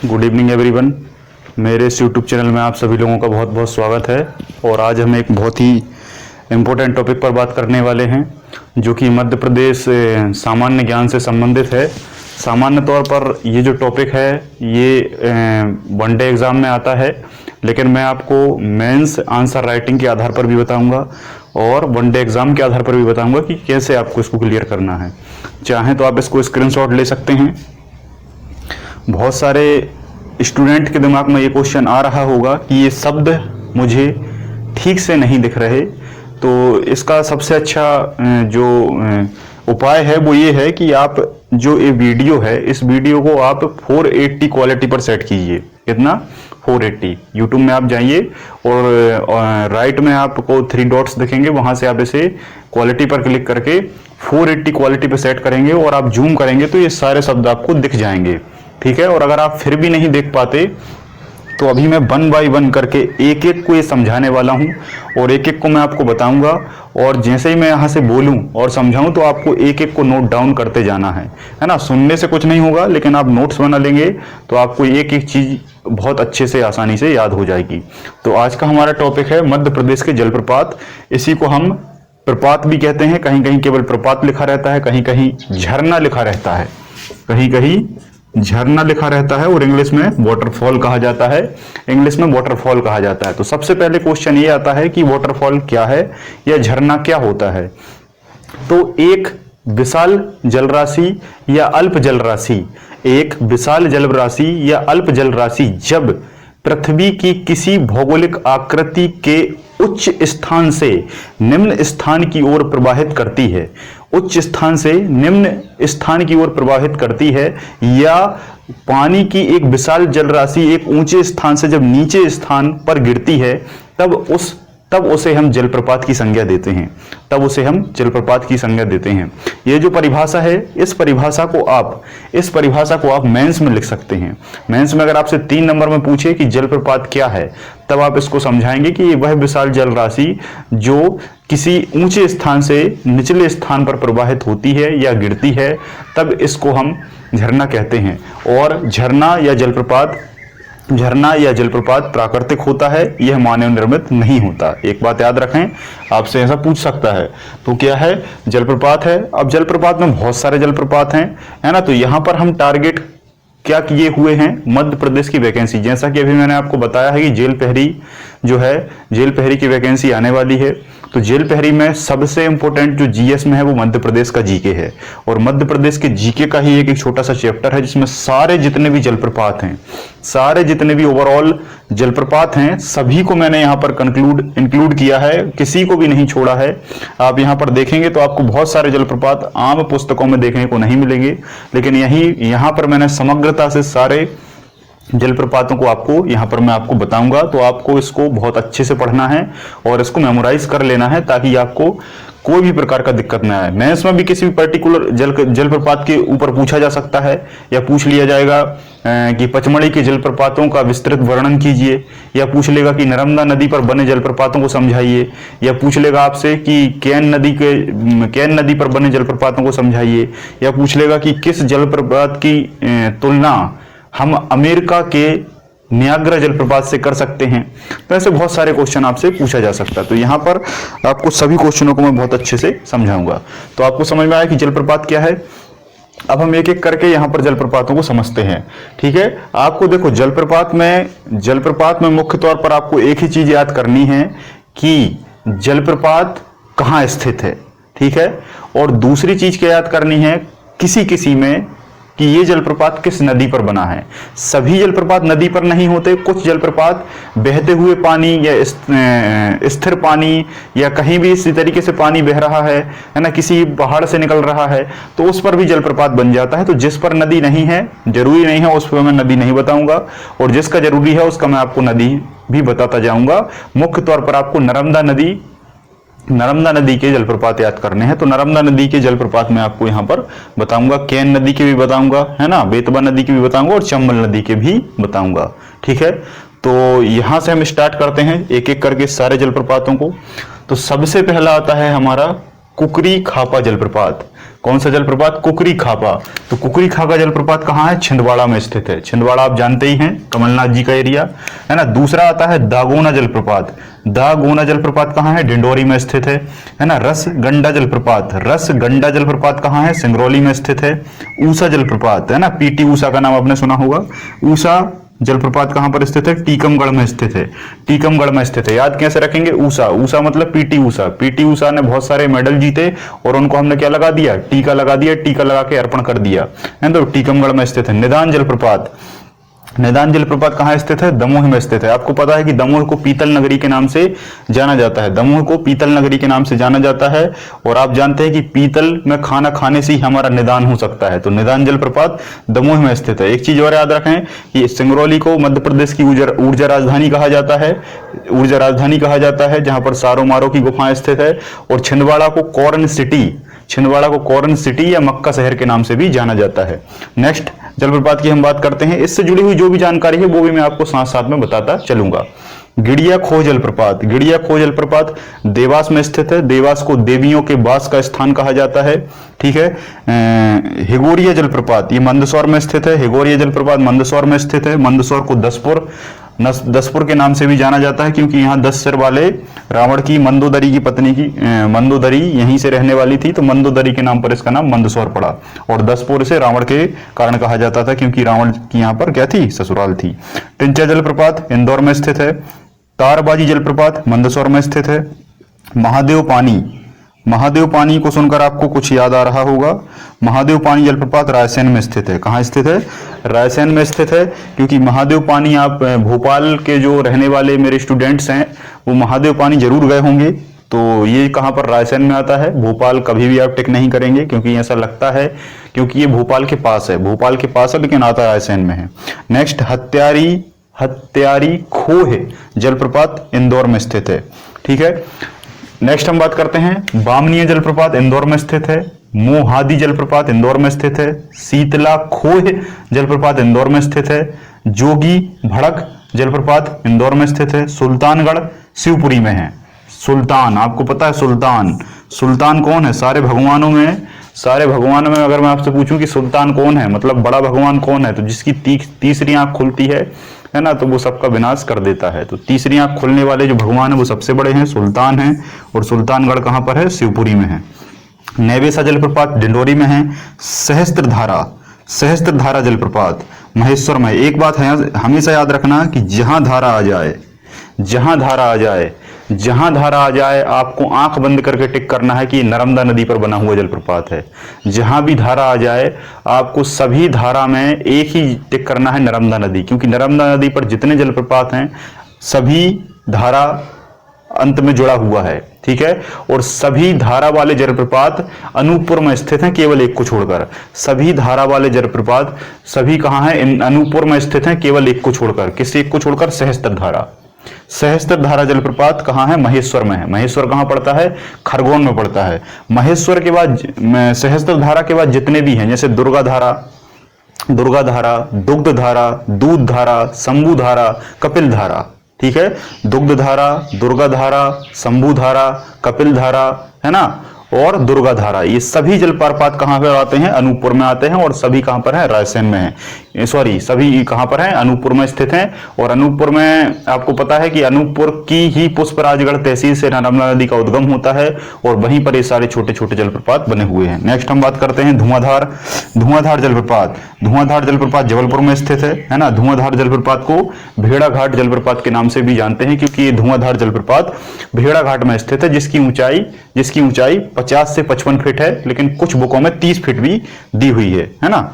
Good evening everyone. मेरे इस YouTube channel में आप सभी लोगों का बहुत बहुत स्वागत है। और आज हम एक बहुत ही इम्पोर्टेंट टॉपिक पर बात करने वाले हैं जो कि मध्य प्रदेश सामान्य ज्ञान से संबंधित है। सामान्य तौर पर ये जो टॉपिक है ये वनडे एग्ज़ाम में आता है, लेकिन मैं आपको मेंस आंसर राइटिंग के आधार पर भी बताऊंगा और वनडे एग्ज़ाम के आधार पर भी बताऊंगा कि कैसे आपको इसको क्लियर करना है। चाहें तो आप इसको स्क्रीनशॉट ले सकते हैं। बहुत सारे स्टूडेंट के दिमाग में ये क्वेश्चन आ रहा होगा कि ये शब्द मुझे ठीक से नहीं दिख रहे, तो इसका सबसे अच्छा जो उपाय है वो ये है कि आप जो ये वीडियो है इस वीडियो को आप 480 क्वालिटी पर सेट कीजिए। कितना? 480। यूट्यूब में आप जाइए और राइट में आपको 3 डॉट्स दिखेंगे, वहां से आप इसे क्वालिटी पर क्लिक करके 480 क्वालिटी पर सेट करेंगे और आप जूम करेंगे तो ये सारे शब्द आपको दिख जाएंगे। ठीक है। और अगर आप फिर भी नहीं देख पाते तो अभी मैं 1 बाय 1 करके एक एक को ये समझाने वाला हूं और एक एक को मैं आपको बताऊंगा, और जैसे ही मैं यहां से बोलूं और समझाऊं तो आपको एक एक को नोट डाउन करते जाना है ना। सुनने से कुछ नहीं होगा, लेकिन आप नोट्स बना लेंगे तो आपको एक एक चीज बहुत अच्छे से आसानी से याद हो जाएगी। तो आज का हमारा टॉपिक है मध्य प्रदेश के जलप्रपात। इसी को हम प्रपात भी कहते हैं। कहीं कहीं केवल प्रपात लिखा रहता है, कहीं कहीं झरना लिखा रहता है, कहीं कहीं झरना लिखा रहता है और इंग्लिश में वाटरफॉल कहा जाता है। इंग्लिश में वाटरफॉल कहा जाता है। तो सबसे पहले क्वेश्चन ये आता है कि वाटरफॉल क्या है या झरना क्या होता है। तो एक विशाल जलराशि या अल्प जलराशि, एक विशाल जलराशि या अल्प जलराशि जब पृथ्वी की किसी भौगोलिक आकृति के उच्च स्थान से निम्न स्थान की ओर प्रवाहित करती है, उच्च स्थान से निम्न स्थान की ओर प्रवाहित करती है, या पानी की एक विशाल जलराशि एक ऊंचे स्थान से जब नीचे स्थान पर गिरती है तब उसे हम जलप्रपात की संज्ञा देते हैं। तब उसे हम जलप्रपात की संज्ञा देते हैं। ये जो परिभाषा है इस परिभाषा को आप मेंस में लिख सकते हैं। मेंस में अगर आपसे 3 नंबर में पूछे कि जलप्रपात क्या है, तब आप इसको समझाएंगे कि ये वह विशाल जलराशि जो किसी ऊंचे स्थान से निचले स्थान पर प्रवाहित होती है या गिरती है, तब इसको हम झरना कहते हैं। और झरना या जलप्रपात प्राकृतिक होता है, यह मानव निर्मित नहीं होता। एक बात याद रखें, आपसे ऐसा पूछ सकता है। तो क्या है? जलप्रपात है। अब जलप्रपात में बहुत सारे जलप्रपात हैं, है ना। तो यहां पर हम टारगेट क्या किए हुए हैं? मध्य प्रदेश की वैकेंसी। जैसा कि अभी मैंने आपको बताया है कि जेल पहरी जो है, जेल पहरी की वैकेंसी आने वाली है। तो जेल पहरी में सबसे इंपॉर्टेंट जो जीएस में है वो मध्य प्रदेश का जीके है, और मध्य प्रदेश के जीके का ही एक छोटा सा चैप्टर है जिसमें सारे जितने भी जलप्रपात हैं, सारे जितने भी ओवरऑल जलप्रपात हैं, सभी को मैंने यहाँ पर इंक्लूड किया है, किसी को भी नहीं छोड़ा है। आप यहाँ पर देखेंगे तो आपको बहुत सारे जलप्रपात आम पुस्तकों में देखने को नहीं मिलेंगे, लेकिन यहाँ पर मैंने समग्रता से सारे जलप्रपातों को आपको यहां पर मैं आपको बताऊंगा। तो आपको इसको बहुत अच्छे से पढ़ना है और इसको मेमोराइज कर लेना है ताकि आपको कोई भी प्रकार का दिक्कत ना आए। मेंस में भी किसी भी पर्टिकुलर जलप्रपात के ऊपर पूछा जा सकता है, या पूछ लिया जाएगा कि पचमढ़ी के जलप्रपातों का विस्तृत वर्णन कीजिए, या पूछ लेगा कि नर्मदा नदी पर बने जलप्रपातों को समझाइए, या पूछ लेगा आपसे कि केन नदी पर बने जलप्रपातों को समझाइए, या पूछ लेगा कि किस जलप्रपात की तुलना हम अमेरिका के नियाग्रा जलप्रपात से कर सकते हैं। तो ऐसे बहुत सारे क्वेश्चन आपसे पूछा जा सकता है। तो यहाँ पर आपको सभी क्वेश्चनों को मैं बहुत अच्छे से समझाऊंगा। तो आपको समझ में आया कि जलप्रपात क्या है। अब हम एक एक करके यहाँ पर जलप्रपातों को समझते हैं। ठीक है। आपको देखो, जलप्रपात में मुख्य तौर पर आपको एक ही चीज याद करनी है कि जलप्रपात कहाँ स्थित है। ठीक है। और दूसरी चीज क्या याद करनी है, किसी में कि ये जलप्रपात किस नदी पर बना है। सभी जलप्रपात नदी पर नहीं होते, कुछ जलप्रपात बहते हुए पानी या स्थिर पानी या कहीं भी इसी तरीके से पानी बह रहा है ना, किसी पहाड़ से निकल रहा है, तो उस पर भी जलप्रपात बन जाता है। तो जिस पर नदी नहीं है, जरूरी नहीं है उस पर मैं नदी नहीं बताऊंगा, और जिसका जरूरी है उसका मैं आपको नदी भी बताता जाऊंगा। मुख्य तौर पर आपको नर्मदा नदी के जलप्रपात याद करने हैं। तो नर्मदा नदी के जलप्रपात मैं आपको यहां पर बताऊंगा, केन नदी के भी बताऊंगा, है ना, बेतवा नदी के भी बताऊंगा और चंबल नदी के भी बताऊंगा। ठीक है। तो यहां से हम स्टार्ट करते हैं एक एक करके सारे जलप्रपातों को। तो सबसे पहला आता है हमारा कुकरी खापा जलप्रपात। कौन सा जलप्रपात? कुकरी खापा। तो कुकरी खापा जलप्रपात कहाँ है? छिंदवाड़ा में स्थित है। छिंदवाड़ा आप जानते ही हैं, कमलनाथ जी का एरिया है ना। दूसरा आता है दागोना जलप्रपात। दागोना जलप्रपात कहाँ है? डिंडोरी में स्थित है ना। रसगंडा जलप्रपात। रसगंडा जलप्रपात कहाँ है? सिंगरौली में स्थित है। ऊषा जलप्रपात है ना, पीटी ऊषा का नाम आपने सुना होगा। ऊषा जलप्रपात कहां पर स्थित है? टीकमगढ़ में स्थित है। टीकमगढ़ में स्थित है। याद कैसे रखेंगे? ऊषा, ऊषा मतलब पीटी ऊषा। पीटी ऊषा ने बहुत सारे मेडल जीते और उनको हमने क्या लगा दिया? टीका लगा दिया, टीका लगा के अर्पण कर दिया है। तो टीकमगढ़ में स्थित है। निदान जलप्रपात। निदान जलप्रपात कहाँ स्थित है? दमोह में स्थित है। आपको पता है कि दमोह को पीतल नगरी के नाम से जाना जाता है। दमोह को पीतल नगरी के नाम से जाना जाता है। और आप जानते हैं कि पीतल में खाना खाने से ही हमारा निदान हो सकता है। तो निदान जलप्रपात दमोह में स्थित है। एक चीज और याद रखें कि सिंगरौली को मध्य प्रदेश की ऊर्जा राजधानी कहा जाता है। ऊर्जा राजधानी कहा जाता है, जहां पर सारो मारो की गुफाएं स्थित है। और छिंदवाड़ा को कॉर्न सिटी, छिंदवाड़ा को कॉर्न सिटी या मक्का शहर के नाम से भी जाना जाता है। नेक्स्ट जलप्रपात की हम बात करते हैं। इससे जुड़ी हुई जो भी जानकारी है वो भी मैं आपको साथ साथ में बताता चलूंगा। गिड़िया खो जलप्रपात। गिड़िया खो जलप्रपात देवास में स्थित है। देवास को देवियों के वास का स्थान कहा जाता है। ठीक है। हिगोरिया जलप्रपात, ये मंदसौर में स्थित है। हिगोरिया जलप्रपात मंदसौर में स्थित है। मंदसौर को दसपुर के नाम से भी जाना जाता है, क्योंकि यहाँ 10 सिर वाले रावण की मंदोदरी की पत्नी की मंदोदरी यहीं से रहने वाली थी, तो मंदोदरी के नाम पर इसका नाम मंदसौर पड़ा। और दसपुर से रावण के कारण कहा जाता था, क्योंकि रावण की यहाँ पर क्या थी? ससुराल थी। टिंचा जलप्रपात इंदौर में स्थित है। तारबाजी जलप्रपात मंदसौर में स्थित है। महादेव पानी, महादेव पानी को सुनकर आपको कुछ याद आ रहा होगा। महादेव पानी जलप्रपात रायसेन में स्थित है। कहाँ स्थित है? रायसेन में स्थित है, क्योंकि महादेव पानी, आप भोपाल के जो रहने वाले मेरे स्टूडेंट्स हैं वो महादेव पानी जरूर गए होंगे। तो ये कहाँ पर? रायसेन में आता है। भोपाल कभी भी आप टिक नहीं करेंगे, क्योंकि ऐसा लगता है, क्योंकि ये भोपाल के पास है। भोपाल के पास है लेकिन आता रायसेन में है। नेक्स्ट हत्यारी खोह जलप्रपात इंदौर में स्थित है। ठीक है। नेक्स्ट हम बात करते हैं बामनीय जलप्रपात इंदौर में स्थित है। मोहादी जलप्रपात इंदौर में स्थित है। शीतला खोह जलप्रपात इंदौर में स्थित है। जोगी भड़क जलप्रपात इंदौर में स्थित है। सुल्तानगढ़ शिवपुरी में है। सुल्तान, आपको पता है सुल्तान, सुल्तान कौन है? सारे भगवानों में अगर मैं आपसे पूछूं कि सुल्तान कौन है, मतलब बड़ा भगवान कौन है, तो जिसकी तीसरी आंख खुलती है ना, तो वो सबका विनाश कर देता है। तो तीसरी आंख खुलने वाले जो भगवान है वो सबसे बड़े हैं, सुल्तान हैं। और सुल्तानगढ़ कहां पर है? शिवपुरी में है। नैवेसा जलप्रपात डिंडोरी में है। सहस्त्रधारा जलप्रपात महेश्वर में। एक बात है हमेशा याद रखना कि जहां धारा आ जाए आपको आंख बंद करके टिक करना है कि ये नर्मदा नदी पर बना हुआ जलप्रपात है। जहां भी धारा आ जाए आपको सभी धारा में एक ही टिक करना है, नर्मदा नदी, क्योंकि नर्मदा नदी पर जितने जलप्रपात हैं सभी धारा अंत में जुड़ा हुआ है। ठीक है। और सभी धारा वाले जलप्रपात अनूपपुर में स्थित हैं, केवल एक को छोड़कर। सभी धारा वाले जलप्रपात सभी कहां हैं? अनूपपुर में स्थित हैं, केवल एक को छोड़कर। किस एक को छोड़कर? सहस्त्रधारा जलप्रपात कहां है? महेश्वर में है। महेश्वर कहां पड़ता है? खरगोन में पड़ता है। महेश्वर के बाद सहस्त्रधारा के बाद जितने भी हैं, जैसे दुर्गाधारा, दुग्धधारा, दूधधारा, शंभुधारा, कपिलधारा। ठीक है। दुग्धधारा, दुर्गाधारा, शंभुधारा, कपिलधारा, है ना, और दुर्गाधारा, ये सभी जलप्रपात कहां पर आते हैं? अनूपपुर में आते हैं। और सभी कहां पर है? रायसेन में है। सॉरी, सभी कहां पर है? अनूपपुर में स्थित हैं। और अनूपपुर में आपको पता है कि अनूपपुर की ही पुष्पराजगढ़ तहसील से नर्मदा नदी का उद्गम होता है, और वहीं पर ये सारे छोटे छोटे जलप्रपात बने हुए हैं। नेक्स्ट हम बात करते हैं धुआंधार जलप्रपात। धुआंधार जलप्रपात जबलपुर में स्थित है ना। धुआंधार जलप्रपात को भेड़ाघाट जलप्रपात के नाम से भी जानते हैं, क्योंकि ये धुआंधार जलप्रपात भेड़ाघाट में स्थित है, जिसकी ऊंचाई 50 से 55 फीट है, लेकिन कुछ बुकों में 30 फीट भी दी हुई है ना।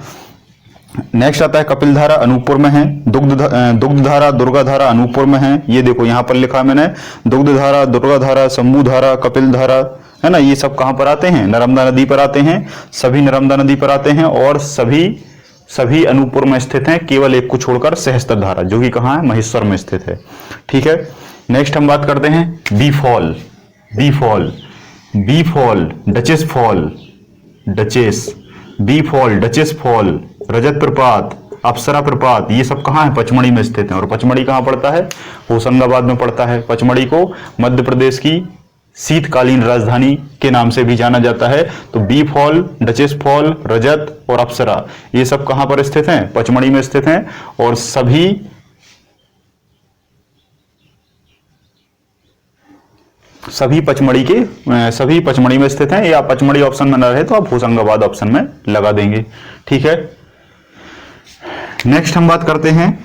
नेक्स्ट आता है कपिलधारा, अनूपपुर में है। दुग्धधारा, दुर्गाधारा अनूपपुर में है। ये देखो यहां पर लिखा मैंने, दुग्धधारा, दुर्गाधारा, शंभुधारा, कपिलधारा, है ना। ये सब कहां पर आते हैं? नर्मदा नदी पर आते हैं। सभी नर्मदा नदी पर आते हैं, और सभी अनूपपुर में स्थित हैं, केवल एक को छोड़कर सहस्त्रधारा, जो कि कहां है? महेश्वर में स्थित है। ठीक है। नेक्स्ट हम बात करते हैं बी फॉल, डचेस फॉल, रजत प्रपात, अप्सरा प्रपात, ये सब कहाँ है? पचमढ़ी में स्थित है। और पचमढ़ी कहाँ पड़ता है? होशंगाबाद में पड़ता है। पचमढ़ी को मध्य प्रदेश की शीतकालीन राजधानी के नाम से भी जाना जाता है। तो बी फॉल, डचेस फॉल, रजत और अप्सरा ये सब कहां पर स्थित हैं? पचमढ़ी में स्थित हैं। और सभी पचमढ़ी में स्थित हैं। या पचमढ़ी ऑप्शन में न रहे तो आप होशंगाबाद ऑप्शन में लगा देंगे। ठीक है, नेक्स्ट हम बात करते हैं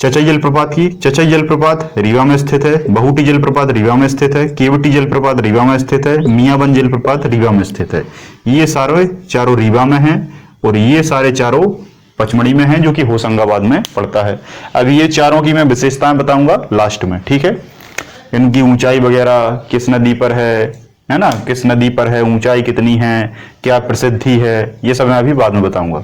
चचई जलप्रपात की। चचई जलप्रपात रीवा में स्थित है, बहुटी जलप्रपात रीवा में स्थित है, केवटी जलप्रपात रीवा में स्थित है, मियाबंद जलप्रपात रीवा में स्थित है। ये सारे चारों रीवा में हैं और ये सारे चारों पचमढ़ी में हैं, जो कि होशंगाबाद में पड़ता है। अभी ये चारों की मैं विशेषताएं बताऊंगा लास्ट में। ठीक है, इनकी ऊंचाई वगैरह, किस नदी पर है ना, किस नदी पर है, ऊंचाई कितनी है, क्या प्रसिद्धि है, ये सब मैं अभी बाद में बताऊंगा।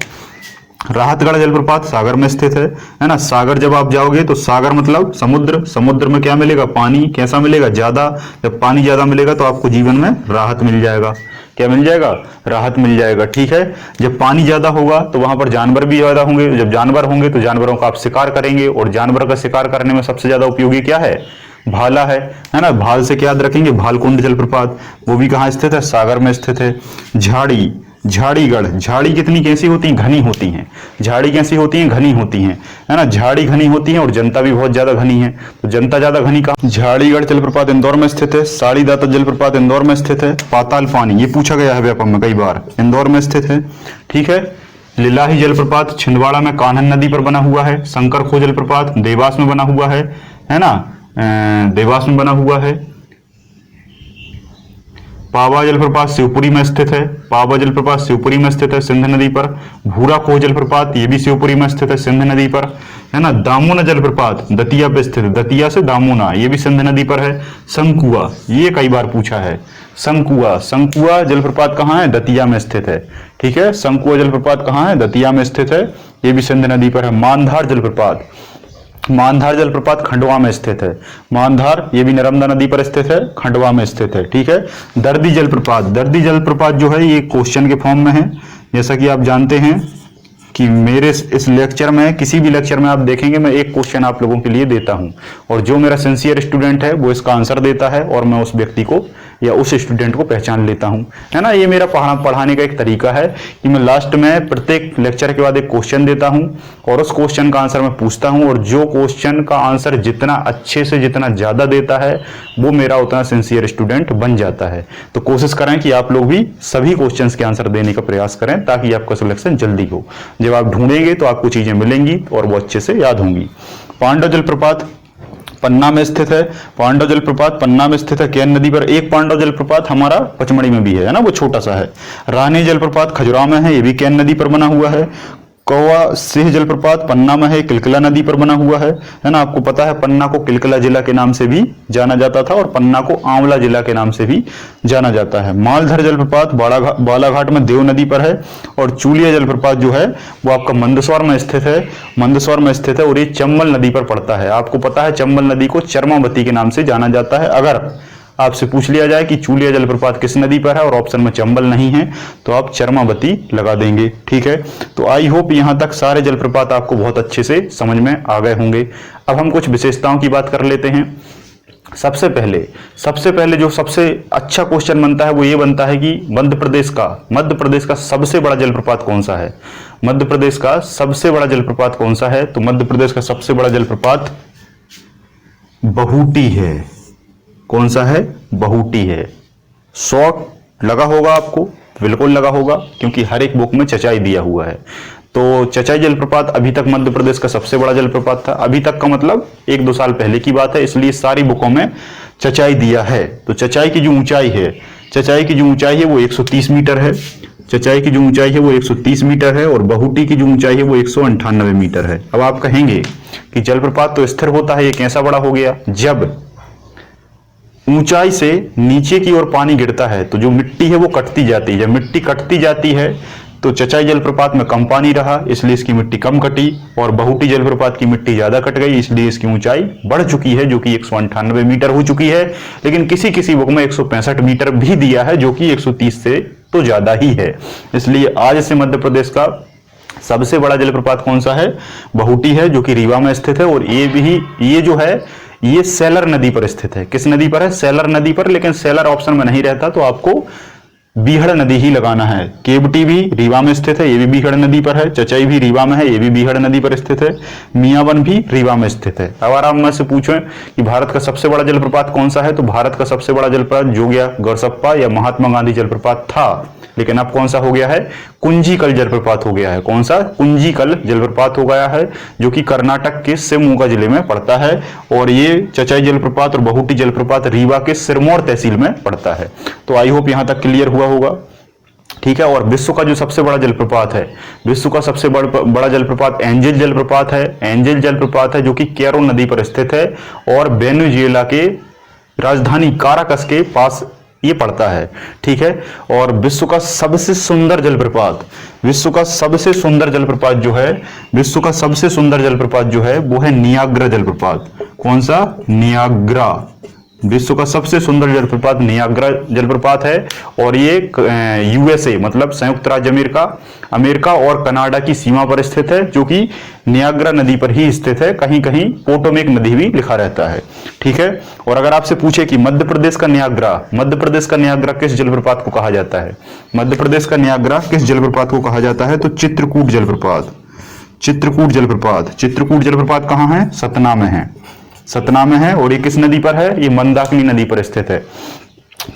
राहतगढ़ जलप्रपात सागर में स्थित है ना। सागर जब आप जाओगे तो सागर मतलब समुद्र, समुद्र में क्या मिलेगा? पानी। कैसा मिलेगा? ज्यादा। जब पानी ज्यादा मिलेगा तो आपको जीवन में राहत मिल जाएगा। क्या मिल जाएगा? राहत मिल जाएगा। ठीक है, जब पानी ज्यादा होगा तो वहां पर जानवर भी ज्यादा होंगे। जब जानवर होंगे तो जानवरों का आप शिकार करेंगे, और जानवर का शिकार करने में सबसे ज्यादा उपयोगी क्या है? भाला है ना। भाल से क्या याद रखेंगे? भालकुंड जलप्रपात, वो भी कहाँ स्थित है? सागर में स्थित है। झाड़ी, झाड़ीगढ़, झाड़ी कितनी कैसी होती हैं? घनी होती हैं। झाड़ी कैसी होती हैं? घनी होती हैं, है ना। झाड़ी घनी होती है और जनता भी बहुत ज्यादा घनी है। तो जनता ज्यादा घनी कहाँ? झाड़ीगढ़ जलप्रपात इंदौर में स्थित है। साड़ी दाता जलप्रपात इंदौर में स्थित है। पाताल पानी, ये पूछा गया है व्यापक में कई बार, इंदौर में स्थित है। ठीक है, लिलाही जलप्रपात छिंदवाड़ा में कान्हन नदी पर बना हुआ है। शंकरखो जलप्रपात देवास में बना हुआ है ना, देवास में बना हुआ है। पावा जलप्रपात शिवपुरी में स्थित है। पावा जलप्रपात शिवपुरी में स्थित है, सिंध नदी पर। भूरा खोह जलप्रपात ये भी शिवपुरी में स्थित है, सिंध नदी पर, है ना। दामोना जलप्रपात दतिया पे स्थित है, दतिया से दामोना, ये भी सिंध नदी पर है। शंकुआ, ये कई बार पूछा है। शंकुआ, शंकुआ जलप्रपात कहाँ है? दतिया में स्थित है। ठीक है, शंकुआ जलप्रपात कहाँ है? दतिया में स्थित है, ये भी सिंध नदी पर है। मानधार जलप्रपात, मानधार जलप्रपात खंडवा में स्थित है। मानधार ये भी नर्मदा नदी पर स्थित है, खंडवा में स्थित है। ठीक है, दर्दी जलप्रपात, दर्दी जलप्रपात जो है ये क्वेश्चन के फॉर्म में है। जैसा कि आप जानते हैं कि मेरे इस लेक्चर में, किसी भी लेक्चर में आप देखेंगे मैं एक क्वेश्चन आप लोगों के लिए देता हूं, और जो मेरा सिंसियर स्टूडेंट है वो इसका आंसर देता है, और मैं उस व्यक्ति को या उस स्टूडेंट को पहचान लेता हूं, है ना। ये मेरा पढ़ाने का एक तरीका है कि मैं लास्ट में प्रत्येक लेक्चर के बाद एक क्वेश्चन देता हूं, और उस क्वेश्चन का आंसर मैं पूछता हूं, और जो क्वेश्चन का आंसर जितना अच्छे से जितना ज्यादा देता है वो मेरा उतना सिंसियर स्टूडेंट बन जाता है। तो कोशिश करें कि आप लोग भी सभी क्वेश्चंस के आंसर देने का प्रयास करें, ताकि आपका सिलेक्शन जल्दी हो। जब आप ढूंढेंगे तो आपको चीजें मिलेंगी और वो अच्छे से याद होंगी। पांडव जलप्रपात पन्ना में स्थित है। पांडव जलप्रपात पन्ना में स्थित है, केन नदी पर। एक पांडव जलप्रपात हमारा पचमढ़ी में भी है ना, वो छोटा सा है। रानी जलप्रपात खजुराहो में है, ये भी केन नदी पर बना हुआ है। कौवा सिंह जलप्रपात पन्ना में है, किलकिला नदी पर बना हुआ है ना। आपको पता है पन्ना को किलकिला जिला के नाम से भी जाना जाता था, और पन्ना को आंवला जिला के नाम से भी जाना जाता है। मालधर जलप्रपात बालाघाट में देव नदी पर है, और चूलिया जलप्रपात जो है वो आपका मंदसौर में स्थित है, मंदसौर में स्थित है, और ये चंबल नदी पर पड़ता है। आपको पता है चंबल नदी को चरमावती के नाम से जाना जाता है। अगर आपसे पूछ लिया जाए कि चूलिया जलप्रपात किस नदी पर है और ऑप्शन में चंबल नहीं है, तो आप चरमावती लगा देंगे। ठीक है, तो आई होप यहां तक सारे जलप्रपात आपको बहुत अच्छे से समझ में आ गए होंगे। अब हम कुछ विशेषताओं की बात कर लेते हैं। सबसे पहले जो सबसे अच्छा क्वेश्चन बनता है वो ये बनता है कि मध्य प्रदेश का सबसे बड़ा जलप्रपात कौन सा है? मध्य प्रदेश का सबसे बड़ा जलप्रपात कौन सा है? तो मध्य प्रदेश का सबसे बड़ा जलप्रपात बहुटी है। कौन सा है? बहुटी है। शॉर्ट लगा होगा आपको, बिल्कुल लगा होगा, क्योंकि हर एक बुक में चचाई दिया हुआ है। तो चचाई जलप्रपात अभी तक मध्य प्रदेश का सबसे बड़ा जलप्रपात था। अभी तक का मतलब 1-2 साल पहले की बात है, इसलिए सारी बुकों में चचाई दिया है। तो चचाई की जो ऊंचाई है वो 130 मीटर है। चचाई की जो ऊंचाई है वो 130 मीटर है, और बहुटी की जो ऊंचाई है वो 198 मीटर है। अब आप कहेंगे कि जलप्रपात तो स्थिर होता है, ये कैसा बड़ा हो गया? जब ऊंचाई से नीचे की ओर पानी गिरता है तो जो मिट्टी है वो कटती जाती है। जब मिट्टी कटती जाती है तो चचाई जलप्रपात में कम पानी रहा, इसलिए इसकी मिट्टी कम कटी, और बहुटी जलप्रपात की मिट्टी ज्यादा कट गई, इसलिए इसकी ऊंचाई बढ़ चुकी है, जो कि 198 मीटर हो चुकी है। लेकिन किसी किसी बुक में 165 मीटर भी दिया है, जो कि 130 से तो ज्यादा ही है। इसलिए आज से मध्य प्रदेश का सबसे बड़ा जलप्रपात कौन सा है? बहुटी है, जो कि रीवा में स्थित है। और ये जो है ये सेलर नदी पर स्थित है। किस नदी पर है? सेलर नदी पर, लेकिन सेलर ऑप्शन में नहीं रहता तो आपको बीहड़ नदी ही लगाना है। केवटी भी रीवा में स्थित है, ये भी बीहड़ नदी पर है। चचाई भी रीवा में है, ये भी बीहड़ नदी पर स्थित है। मियावन भी रीवा में स्थित है। अगर आप मुझसे पूछें कि भारत का सबसे बड़ा जलप्रपात कौन सा है, तो भारत का सबसे बड़ा जलप्रपात जोगिया गौरसप्पा या महात्मा गांधी जलप्रपात था, लेकिन अब कौन सा हो गया है? कुंजीकल जलप्रपात हो गया है। कौन सा? कुंजीकल जलप्रपात हो गया है, जो कि कर्नाटक के शिवमोगा जिले में पड़ता है। और ये चचाई जलप्रपात और बहुटी जलप्रपात रीवा के सिरमौर तहसील में पड़ता है। तो आई होप यहां तक क्लियर हुआ होगा। ठीक है। और विश्व का जो सबसे बड़ा जलप्रपात है, विश्व का सबसे बड़ा जलप्रपात एंजल जलप्रपात है। एंजल जलप्रपात है जो कि कैरो नदी पर स्थित है और वेनेजुएला के राजधानी काराकस के पास ये पड़ता है। ठीक है। और विश्व का सबसे सुंदर जलप्रपात, विश्व का सबसे सुंदर जलप्रपात जो है, विश्व का सबसे सुंदर जलप्रपात जो है वो है नियाग्रा जलप्रपात। कौन सा? नियाग्रा। विश्व का सबसे सुंदर जलप्रपात नियाग्रा जलप्रपात है। और ये यूएसए मतलब संयुक्त राज्य अमेरिका और कनाडा की सीमा पर स्थित है, जो कि नियाग्रा नदी पर ही स्थित है। कहीं कहीं पोटोमेक नदी भी लिखा रहता है। ठीक है। और अगर आपसे पूछे कि मध्य प्रदेश का नियाग्रा किस जलप्रपात को कहा जाता है, मध्य प्रदेश का नियाग्रा किस जलप्रपात को कहा जाता है, तो चित्रकूट जलप्रपात। चित्रकूट जलप्रपात कहाँ है? सतना में है। सतना में है। और ये किस नदी पर है? ये मंदाकिनी नदी पर स्थित है।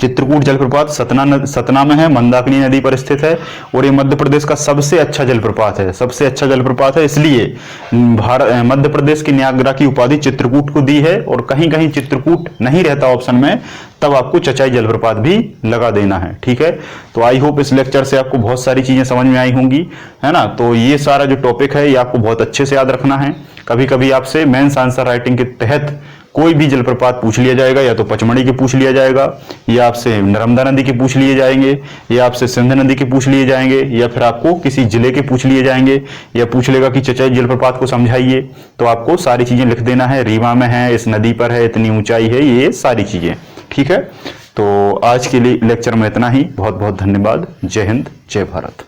चित्रकूट जलप्रपात सतना में है, मंदाकिनी नदी पर स्थित है। और ये मध्य प्रदेश का सबसे अच्छा जलप्रपात है, सबसे अच्छा जलप्रपात है। इसलिए मध्य प्रदेश की नियाग्रा की उपाधि चित्रकूट को दी है। और कहीं कहीं चित्रकूट नहीं रहता ऑप्शन में, तब आपको चचाई जलप्रपात भी लगा देना है। ठीक है। तो आई होप इस लेक्चर से आपको बहुत सारी चीजें समझ में आई होंगी, है ना। तो ये सारा जो टॉपिक है ये आपको बहुत अच्छे से याद रखना है। कभी कभी आपसे मेंस आंसर राइटिंग के तहत कोई भी जलप्रपात पूछ लिया जाएगा, या तो पचमढ़ी के पूछ लिया जाएगा, या आपसे नर्मदा नदी के पूछ लिए जाएंगे, या आपसे सिंध नदी के पूछ लिए जाएंगे, या फिर आपको किसी जिले के पूछ लिए जाएंगे, या पूछ लेगा कि चचाई जलप्रपात को समझाइए। तो आपको सारी चीजें लिख देना है, रीवा में है, इस नदी पर है, इतनी ऊंचाई है, ये सारी चीजें। ठीक है। तो आज के लिए लेक्चर में इतना ही। बहुत बहुत धन्यवाद। जय हिंद, जय भारत।